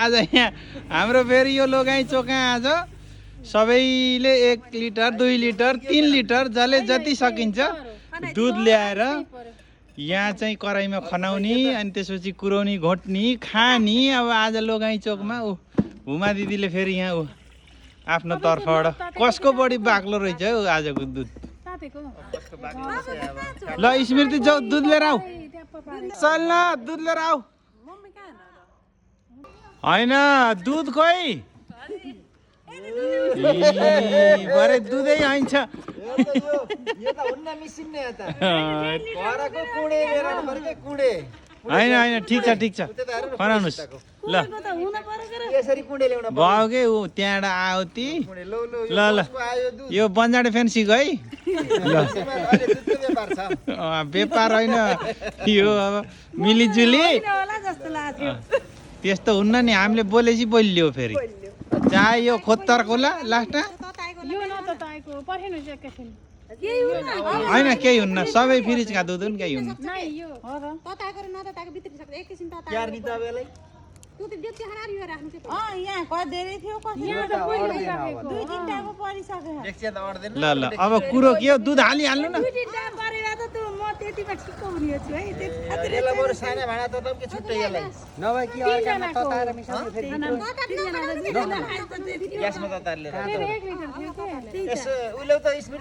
आज यहाँ हाम्रो फेरि यो लोगाई चोका आज सबैले 1 लिटर 2 लिटर 3 लिटर जसले जति सकिन्छ दुध ल्याएर यहाँ चाहिँ कराईमा खनाउने अनि त्यसपछि कुराउनी घोट्ने खाने। अब आज लोगाई चोकमा ऊ हुमा दिदीले फेरि यहाँ ऊ आफ्नो तर्फबाट कसको बढी बाक्लो रहेछ हौ आजको दुध। ल स्मृति जाऊ दुध लिएर आऊ, चल न दुध लिएर आऊ। होइन दुध खोइ भरे दुधै आइन्छ। होइन होइन ठिक छ बनाउनुहोस् ल। भयो के ऊ त्यहाँबाट आयो ती ल ल यो बन्जाडे फ्यान्सीको है ल व्यापार होइन यो अब मिलिजुली त्यस्तो हुन्न नि। हामीले बोलेपछि बोलियो फेरि चाहे यो खोत्तर खोला लास्टमा होइन केही हुन्न सबै फ्रिजका दुध हुन् केही हुन्न। ल ल अब कुरो के हो दुध हालिहाल्नु न।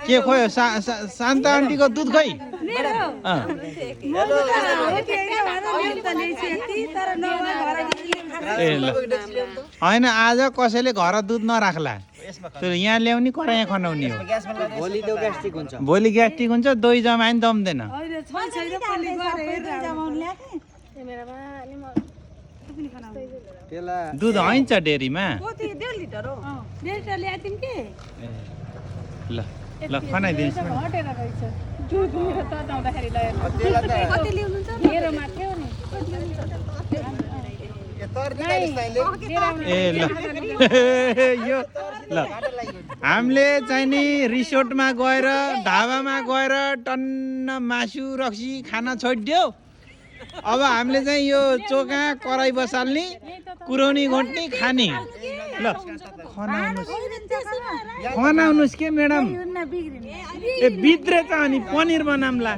के खोयो शान्ता आन्टीको दुध खोइ ए ल होइन आज कसैले घर दुध नराख्ला यहाँ ल्याउने कराई खनाउने हो। भोलि ग्यास्ट्रिक हुन्छ दही जमायो नि दम्दैन। दुध हैन्छ डेरीमा ल ल खनाइदिनुहोस् ए ल यो ल हामीले चाहिँ नि रिसोर्टमा गएर ढाबामा गएर टन्न मासु रक्सी खाना छोडिदियो। अब हामीले चाहिँ यो चोका कराई बसाल्ने कुराउनी घोट्ने खाने। ल खनाउनुहोस् के म्याडम ए बिग्रे त अनि पनिर बनाउँला।